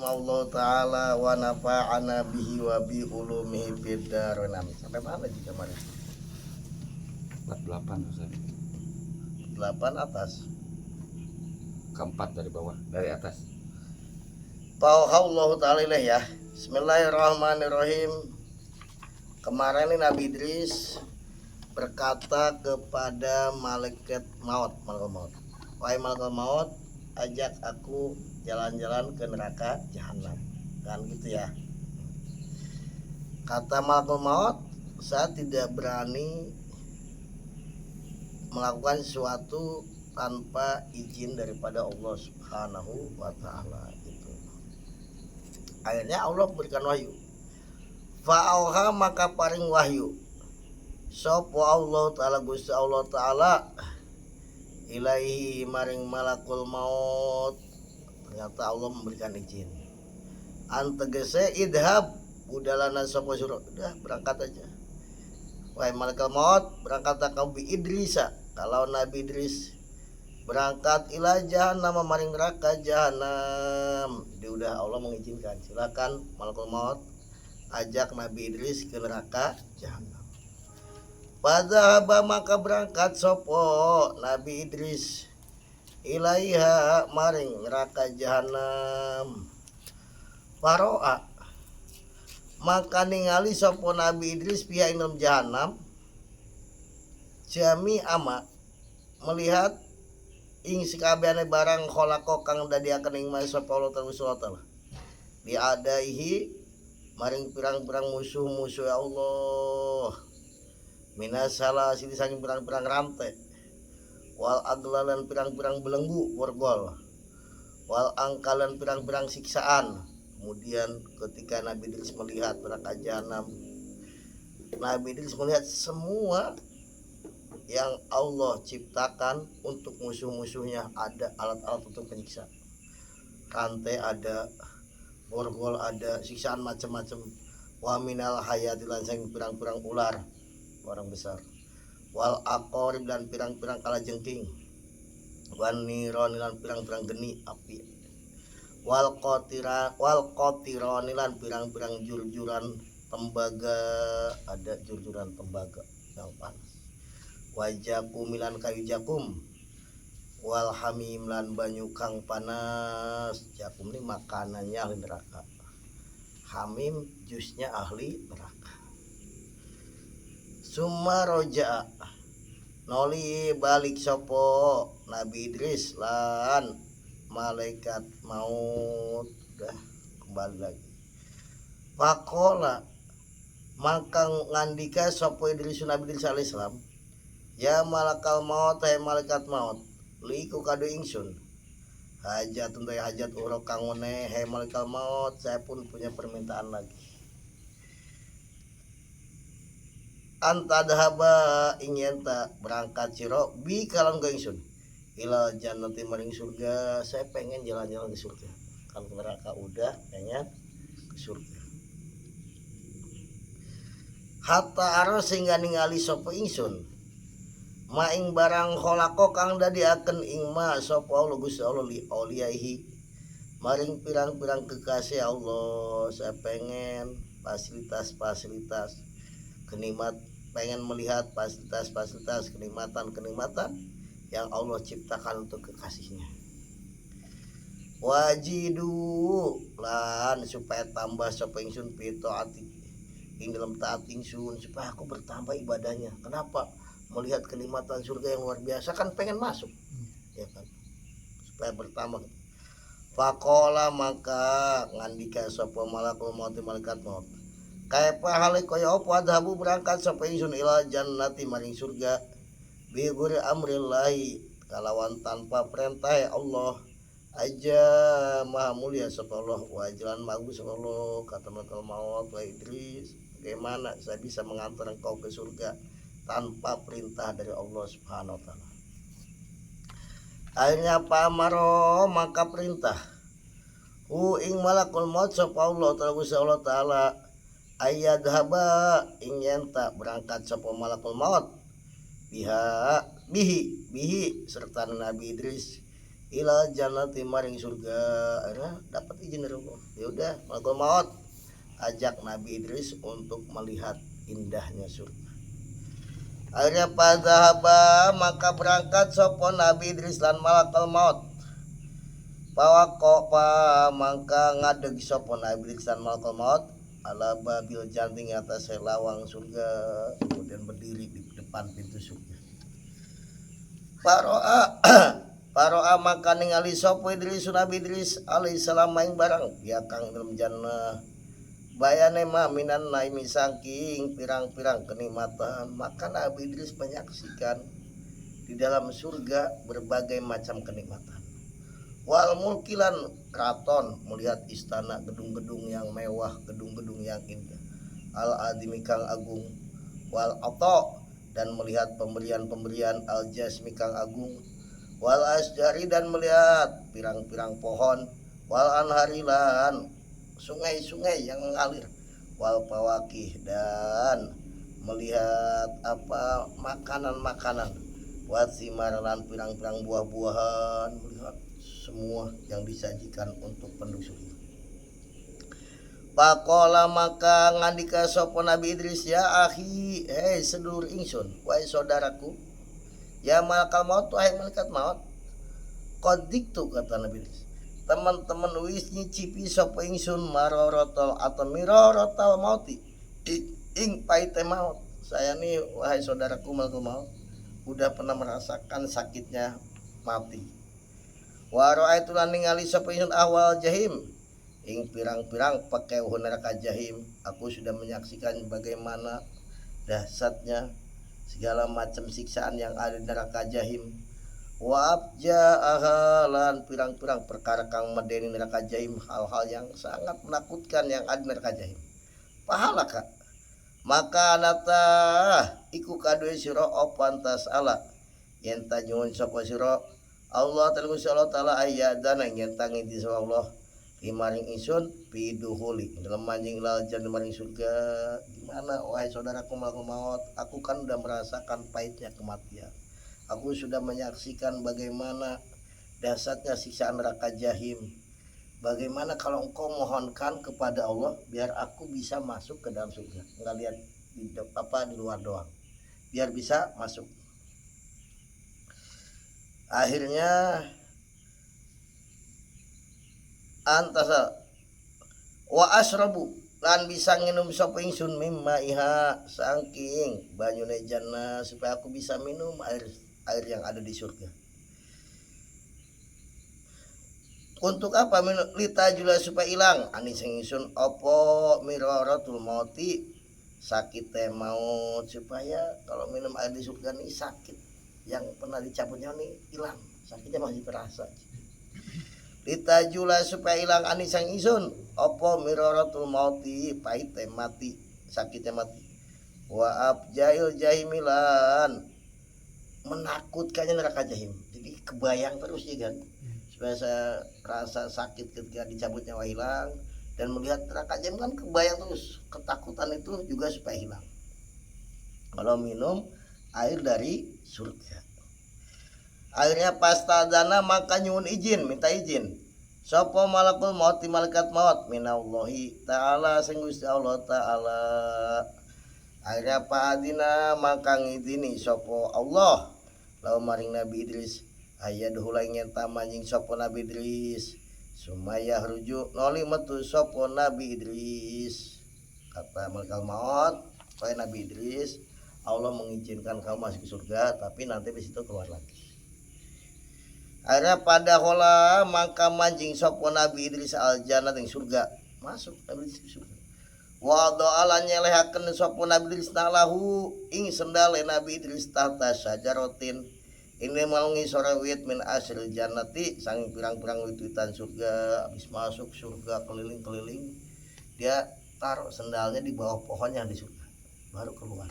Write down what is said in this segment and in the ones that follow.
Allah taala wa nafa'ana bihi wa bi ulumihi fid dharain. Sampai mana sih kemarin? 48 Ustaz. 8 atas. Keempat dari bawah, dari atas. Tauhallahu taala ilaih ya. Bismillahirrahmanirrahim. Kemarin ini Nabi Idris berkata kepada malaikat maut, wahai malaikat maut, ajak aku jalan-jalan ke neraka jahanam. Kan gitu ya. Kata malaikat maut, saya tidak berani melakukan sesuatu tanpa izin daripada Allah Subhanahu wa taala gitu. Akhirnya Allah berikan wahyu. Fa'auha maka paring wahyu. Sapa Allah taala Gusti Allah taala ilaihi maring malakul maut. Ternyata Allah memberikan izin. Antegese idhab budalana sapa sira. Udah berangkat aja. Wahai malaikat maut, berangkat kau bi Idrisa. Kalau Nabi Idris berangkat ila jahannam maring neraka jahanam. Jadi udah Allah mengizinkan. Silakan malaikat maut ajak Nabi Idris ke neraka jahanam. Padahaba maka berangkat sopo Nabi Idris ilaiha maring neraka jahanam. Faro'a maka ningali sopo Nabi Idris pihak inam jahanam jami ama melihat ing sakabehane barang kholaqo kang dadiaken ing Maha sapa Allah taala diadaihi maring pirang-pirang musuh-musuh ya Allah minasala sini saking pirang-pirang rantai wal aglalan pirang-pirang belenggu borgol wal angkalan pirang-pirang siksaan. Kemudian ketika Nabi Idris melihat neraka jahanam, Nabi Idris melihat semua yang Allah ciptakan untuk musuh-musuhnya. Ada alat-alat untuk penyiksa, rantai ada, borgol ada, siksaan macam-macam. Wa minal hayati lan sing pirang-pirang ular orang besar, wal aqorib dan pirang-pirang kalajengking, wan niron lan pirang-pirang geni api, wal qatiran lan pirang-pirang jurjuran tembaga, ada jurjuran tembaga yang panas, wajakum milan kayu jakum, wal hamim lan banyu kang panas. Jakum ini makanannya ahli neraka, hamim jusnya ahli neraka. Summa roja noli balik sopo Nabi Idris lan malaikat maut udah kembali lagi. Pakola maka ngandika sopo Idris Nabi Idris alaihissalam, ya malakal maut hai malaikat maut liku kado ingsun hajat untuk hajat urok kang one hai malaikat maut, saya pun punya permintaan lagi. Antadhaba ingin tak berangkat siro bi kalang ke ingsun ila jannati maring surga. Saya pengen jalan-jalan ke surga. Kalau ke neraka udah, pengen ke surga. Hatta aro sehingga ningali sapa ingsun maing barang kholako kang dadiaken ing ma sapa Allah Gusti Allah li auliyaihi maring pirang-pirang kekasih Allah. Saya pengen fasilitas-fasilitas kenikmat, pengen melihat fasilitas-fasilitas kenikmatan-kenikmatan yang Allah ciptakan untuk kekasihnya. Wajidu lan supaya tambah sapa ingsun pitaati ing dalam taat ingsun, supaya aku bertambah ibadahnya. Kenapa? Melihat kenikmatan surga yang luar biasa kan pengen masuk, ya kan? Supaya bertambah. Faqala maka ngandika sapa malakul maut malaikat maut, kaifa hale kaya apa adhabu berangkat sampai ingsun ila jannati maring surga bi guri amrillahi kalawan tanpa perintah Allah aja maha mulia sapa Allah wa jalan bagus sapa Allah. Kata malaikat maut, wa Idris, bagaimana saya bisa mengantar engkau ke surga tanpa perintah dari Allah Subhanahu wa taala. Akhirnya pamaro maka perintah hu ing malakul maut sapa Allah taala ayadhaba ingin tak berangkat sapa malakul maut bihi serta Nabi Idris ila jannati maring surga. Akhirnya dapat izin dari Allah. Ya udah, malakul maut ajak Nabi Idris untuk melihat indahnya surga. Akhirnya padahaba maka berangkat sopon Nabi Idris lan malakul maut. Pawakopa maka ngadeg sopon Nabi Idris lan malakul maut ala babil janting atas lawang surga, kemudian berdiri di depan pintu surga. Paroa maka ningali sopo Idris Nabi Idris alaihissalam maing barang ya kang dalam jannah bayane ma minan naimi saking pirang-pirang kenikmatan. Maka Nabi Idris menyaksikan di dalam surga berbagai macam kenikmatan. Wal mulkilan kraton, melihat istana, gedung-gedung yang mewah, gedung-gedung yang indah. Al adimi kang agung. Wal ato, dan melihat pemberian-pemberian al jasmi kang agung. Wal asjari, dan melihat pirang-pirang pohon. Wal anharilan, sungai-sungai yang mengalir. Wal pawakih, dan melihat makanan-makanan. Wat simarlan, pirang-pirang buah-buahan, melihat semua yang disajikan untuk penduduk surga. Pakola maka ngandika sopo Nabi Idris, ya akhi, hei sedulur ingsun, wahai saudaraku, ya malakal maut, wahai malaikat maut, kodik tuh kata Nabi Idris, teman-teman wis nyicipi sopo ingsun marorotol atau mirorotol mauti ing paite maut. Saya nih wahai saudaraku malakal maut udah pernah merasakan sakitnya mati. Waro'aitu lan ningali sapa ingsun awal jahim ing pirang-pirang pakeuh neraka jahim. Aku sudah menyaksikan bagaimana dahsyatnya segala macam siksaan yang ada di neraka jahim. Wa abja'aha lan pirang-pirang perkara kang medeni neraka jahim, hal-hal yang sangat menakutkan yang ada di neraka jahim. Pahala kak maka nata iku kadue sira opantas ala yen tajun sapa sira Allah ta'ala ayyadan yang tangi di Allah limaring isun piduhuli dalam manjing lal jannah maring surga. Gimana wahai saudaraku malakul maut, aku kan udah merasakan pahitnya kematian. Aku sudah menyaksikan bagaimana dahsyatnya siksaan neraka jahim. Bagaimana kalau engkau mohonkan kepada Allah biar aku bisa masuk ke dalam surga, nggak lihat di luar doang, biar bisa masuk. Akhirnya antasa wa asrabu lan bisa nginum sapa ingsun mimma iha saking banyune jannah, supaya aku bisa minum air yang ada di surga. Untuk apa minum? Litajula supaya hilang anis ingsun apa miraratul mauti sakit maut, supaya kalau minum air di surga nih sakit yang pernah dicabutnya nih hilang, sakitnya masih terasa. Litajula supaya hilang anisang isun opo miraratul mauti pahite mati, sakitnya mati. Wa abjail jahimilan menakutkannya neraka jahim, jadi kebayang terus ya kan, supaya saya rasa sakit ketika dicabut nyawa hilang, dan melihat neraka jahim kan kebayang terus, ketakutan itu juga supaya hilang kalau minum air dari surga. Akhirnya pastadana maka nyuwun izin, minta izin sapa malakul maut malaikat maut minallahi ta'ala sing Gusti Allah taala. Akhirnya paadina maka ngidini sapa Allah lalu maring Nabi Idris ayadhula ing tamanjing sapa Nabi Idris sumaya rujuk noli metu sapa Nabi Idris. Kata malaikat maut, wahai Nabi Idris, Allah mengizinkan kamu masuk ke surga, tapi nanti di situ keluar lagi. Akhirnya pada hola maka manjing sopo Nabi Idris al jannah ing surga, masuk Nabi Idris ke surga. Wa do'ala nyelehaken sopo Nabi Idris nalahu ing sendale Nabi Idris tahta syajaratin. Ini malungi sore wit min asril jannati sang pirang-pirang wit-witan surga. Habis masuk surga keliling-keliling, dia taruh sendalnya di bawah pohonnya di surga, baru keluar.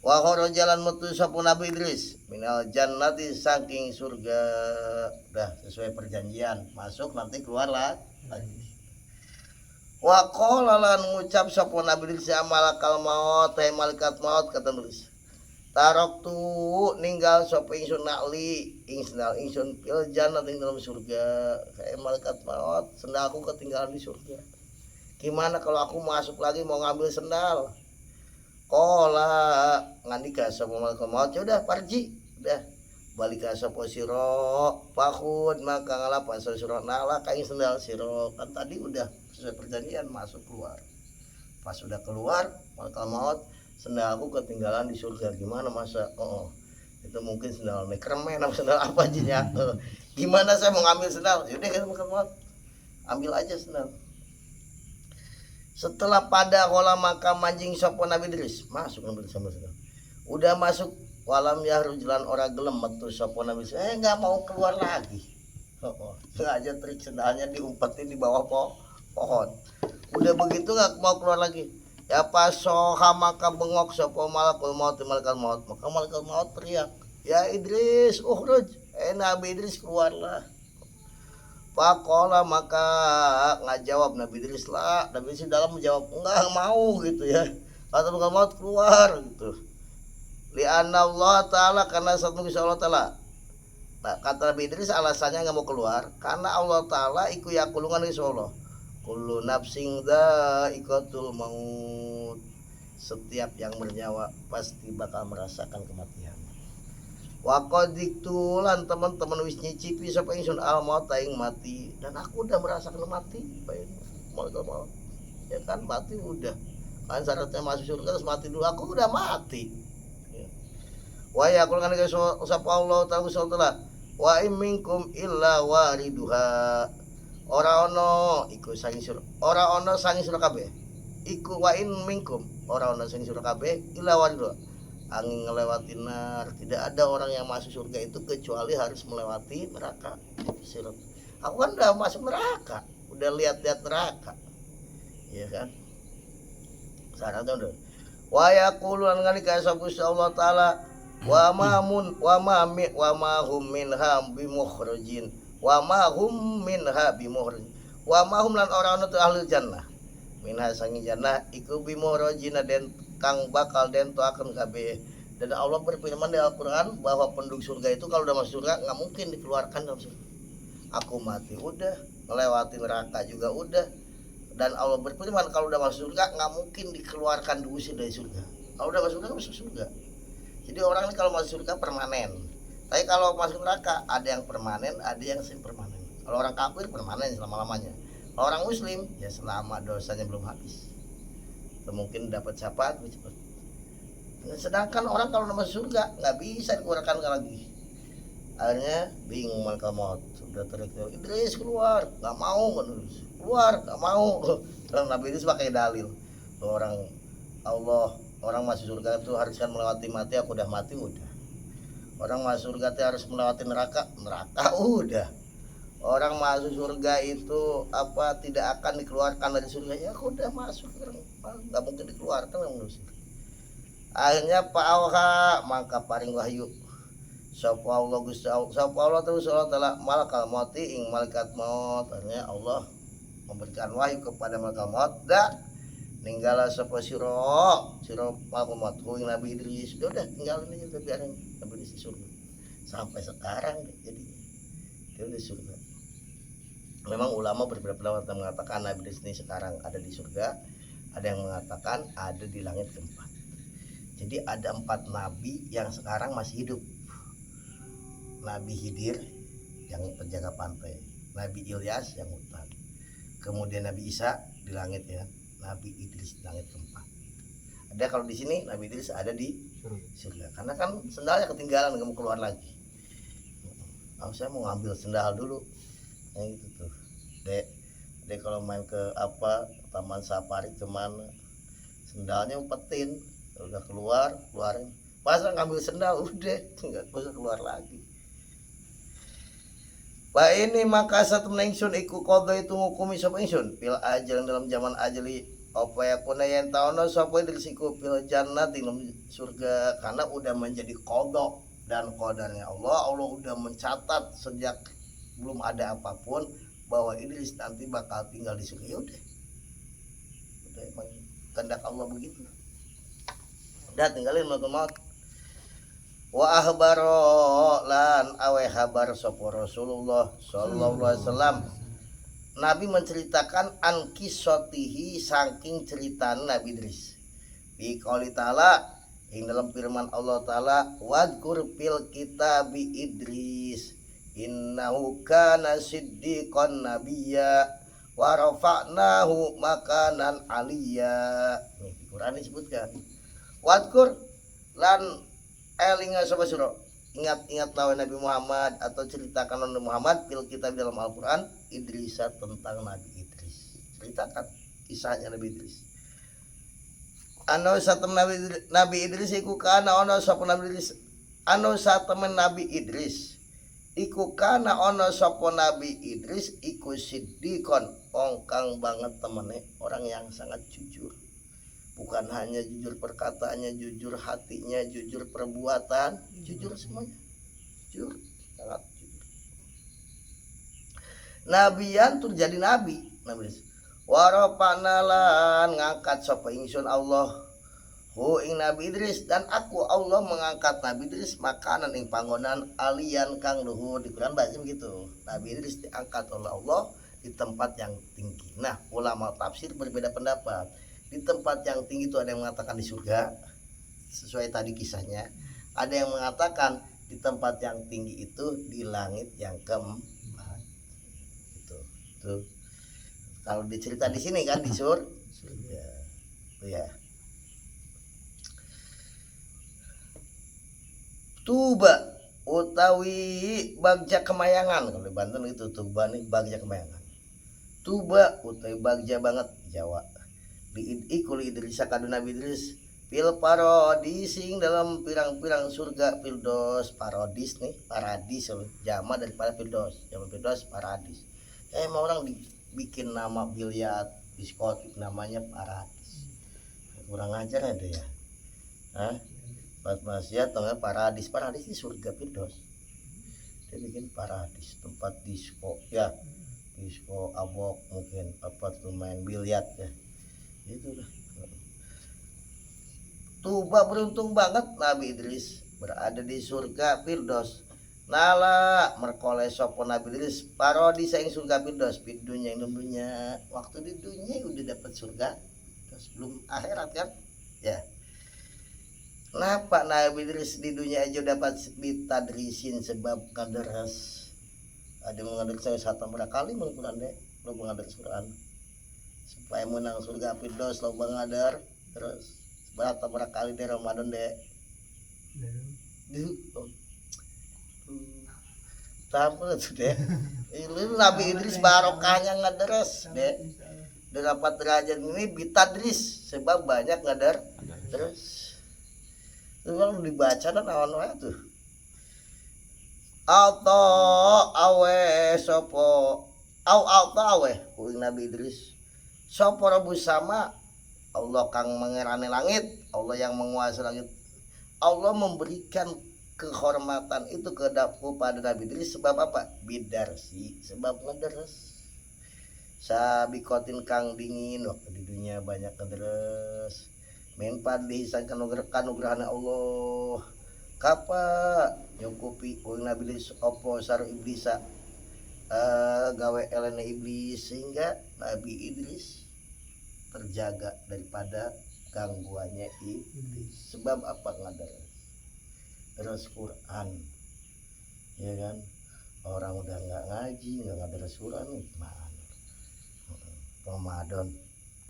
Wa jalan metu sapa Nabi Idris minal jannati saking surga, udah sesuai perjanjian, masuk nanti keluar lagi. Wa qala lan ngucap sapa Nabi Idris malakal maut, malaikat maut, kata nulis tarok tu ninggal sapa ingsun nakli ing sendal ingsun fil jannah ing dalam surga. Kayak malaikat maut, sendalku ketinggalan di surga. Gimana kalau aku masuk lagi mau ngambil sendal? Kola ngandika sapa malaikat maut, ya udah parji, udah balik ka sapa sira pakhud maka ngalapan sira nala kaing sendal sira. Kan tadi udah sesuai perjanjian masuk keluar. Pas udah keluar malaikat maut, sendalku ketinggalan di surga. Gimana masa? Oh, itu mungkin sendal nekermen atau sendal apa aja. Gimana saya mau ngambil sendal? Yaudah kan malaikat maut, ambil aja sendal. Setelah pada kola maka manjing sopo Nabi Idris masuk Nabi sama sendal. Udah masuk walam jalan orang gelem metu sopo Nabi Idris. Nggak mau keluar lagi. Sengaja trik sendalnya diumpetin di bawah pohon. Udah begitu nggak mau keluar lagi. Ya pas soha maka bengok sopo malakul maut malaikat maut. Maka malaikat maut teriak, ya Idris, ukhruj. Nabi Idris keluarlah. Pakola maka nggak jawab Nabi Idris lah. Nabi Idris dalam menjawab enggak mau gitu ya. Kata malaikat maut keluar gitu. Li'anna Allah Ta'ala karena satu Gusti Allah Ta'ala. Nah, kata Nabi Idris alasannya nggak mau keluar karena Allah Ta'ala iku yakulungan Gusti Allah. Kullu nafsing dha'iqatul maut. Setiap yang bernyawa pasti bakal merasakan kematian. Wa qadiktu lan teman-teman wis nyicipi sapa ingsun al maut aing mati dan aku udah merasakan mati. Baik, maut. Ya kan mati udah. Kan syaratnya masuk surga harus mati dulu. Aku udah mati. Wa yaqul kan sapa Allah Ta'ala wa in minkum illa wariduha. Ora ono iku saking sira. Ora ono saking sira kabeh. Iku wa in minkum. Ora ono saking sira kabeh illa wariduha. Angin ngelewati nar. Tidak ada orang yang masuk surga itu kecuali harus melewati neraka. Sirat. Aku kan udah masuk neraka, udah lihat-lihat neraka, ya kan? Syaratnya udah. Wa yaqulun ngalika Gusti Allah Ta'ala wa ma hum minha bimukhrajin wa ma hum minha bimukhrajin wa ma hum lan orang itu ahli jannah minha sangi jannah iku bimukhrajin den kang bakal den akan kabeh. Dan Allah berfirman di Al-Qur'an bahwa penduduk surga itu kalau udah masuk surga nggak mungkin dikeluarkan dalam surga. Aku mati udah, melewati neraka juga udah. Dan Allah berfirman kalau udah masuk surga nggak mungkin dikeluarkan diusir dari surga. Kalau udah masuk surga masuk surga. Jadi orang ini kalau masuk surga permanen. Tapi kalau masuk neraka ada yang permanen, ada yang semi-permanen. Kalau orang kafir permanen selama-lamanya. Kalau orang muslim ya selama dosanya belum habis. Atau mungkin dapat syafaat cepat. Sedangkan orang kalau masuk surga nggak bisa dikeluarkan lagi. Akhirnya bingung malaikat maut. Sudah teriak-teriak, Idris keluar, nggak mau keluar, nggak mau. Dan Nabi Idris pakai dalil. Orang Allah, orang masuk surga itu harus kan melewati mati. Aku udah mati udah. Orang masuk surga itu harus melewati neraka udah. Orang masuk surga itu apa tidak akan dikeluarkan dari surga. Ya aku udah masuk, nggak mungkin dikeluarkan manusia. Akhirnya Auha maka paring wahyu sapa Allah Gusti Allah sapa Allah terus Allah Ta'ala malakal mauti ing malaikat maut. Akhirnya Allah memberikan wahyu kepada malaikat maut ninggala sapa sira malaikat maut ing Nabi Idris. Udah tinggalin aja biarin Nabi Idris di surga sampai sekarang jadi dia di surga. Memang ulama berbeda pendapat mengatakan Nabi Idris ini sekarang ada di surga, ada yang mengatakan ada di langit keempat. Jadi ada 4 nabi yang sekarang masih hidup. Nabi Khidir yang penjaga pantai, Nabi Ilyas yang hutan, kemudian Nabi Isa di langit ya, Nabi Idris di langit keempat. Ada kalau di sini Nabi Idris ada di surga, karena kan sendalnya ketinggalan nggak mau keluar lagi. Saya mau ngambil sendal dulu, yang itu tuh. Dek kalau main ke Taman Safari kemana, sendalnya umpetin. Udah keluarin masa ngambil sendal udah nggak bisa keluar lagi. Pak ini maka satu ingsun iku kodo itu ngukumi sapa ingsun pil ajal dalam zaman ajali apa ya pun yang tahu sapa dirisiku pil jannah di surga karena udah menjadi kodok dan kodarnya Allah udah mencatat sejak belum ada apapun bahwa Idris nanti bakal tinggal di surga. Udah emang kehendak Allah begitu. Udah tinggalin malaikat maut. wa ahbaro lan awe habar sapa Rasulullah sallallahu alaihi wasallam Nabi menceritakan an kisatihi saking cerita Nabi Idris bi qouli ta'ala ing dalam firman Allah taala wadkur fil kitabi Idris innahu kana siddiqan nabiyya wa rafa'nahu makanan aliyya. Nih di Quran disebutkan wadkur lan elinga sapa sira ingat-ingat lawan Nabi Muhammad atau ceritakan Nabi Muhammad fil kitab dalam Al-Qur'an Idris tentang Nabi Idris. Ceritakan kisahnya Nabi Idris. Anu satem Nabi Idris iku kana ana sapa Nabi Idris. Anu satemen Nabi Idris iku kana ana sapa Nabi Idris iku siddiqon ongkang banget temene orang yang sangat jujur. Bukan hanya jujur perkataannya, jujur hatinya, jujur perbuatan, jujur semuanya. Jujur, sangat jujur. Nabiyan tur jadi nabi, Nabi. Warapana lan ngangkat sapa ingsun Allah hu ing Nabi Idris dan aku Allah mengangkat Nabi Idris makanan ing panggonan alian kang luhur di Quran bahasa begitu. Nabi Idris diangkat oleh Allah di tempat yang tinggi. Nah, ulama tafsir berbeda pendapat. Di tempat yang tinggi itu ada yang mengatakan di surga sesuai tadi kisahnya, ada yang mengatakan di tempat yang tinggi itu di langit yang keempat. Itu kalau dicerita di sini kan di surga ya. Tuba utawi bagja kemayangan, kalau di Banten itu tuba nih bagja kemayangan. Tuba utawi bagja banget Jawa ikul Idris kadu Nabi Idris pil paradising dalam pirang-pirang surga Firdaus paradis nih paradis jama daripada Firdaus jama Firdaus paradis emang orang dibikin nama biliat diskotik namanya paradis kurang ajar ada ya buat maksiat namanya paradis ini surga Firdaus dia bikin paradis tempat disko ya disko abok mungkin apa tuh main biliat ya itulah. Tuba beruntung banget Nabi Idris berada di surga Firdaus. Nala merkoleh sopo Nabi Idris parodi saing surga Firdaus di dunia yang dunia waktu di dunia udah dapat surga terus belum akhirat kan ya. Kenapa Nabi Idris di dunia aja dapat ditadrisin sebab kaderas ada mengadar saya satu kali mengkuran deh lo mengadar Quran supaya menang surga Firdaus lo bangadar terus berapa kali di Ramadan deh tampil tuh deh ini Nabi Idris barokahnya ngadaras deh dapat derajat ini bitadris sebab banyak ngadar terus kalau dibaca dan awan-awan tuh auto awe sopo auto awe kuing Nabi Idris sopo Rabu sama Allah kang mengerani langit Allah yang menguasai langit Allah memberikan kehormatan itu kepada Nabi Idris sebab apa bidarsi sebab ngederes sabikotin kang dingin waktu di dunia banyak ngederes menpad dihisan kanugrahan Allah kapa nyukupi kuing Nabi Idris opo saru iblisa gawe elena iblis sehingga Nabi Idris terjaga daripada gangguannya iblis sebab apa ngadar terus Quran ya kan orang udah nggak ngaji nggak ngadar Quran gimana Ramadan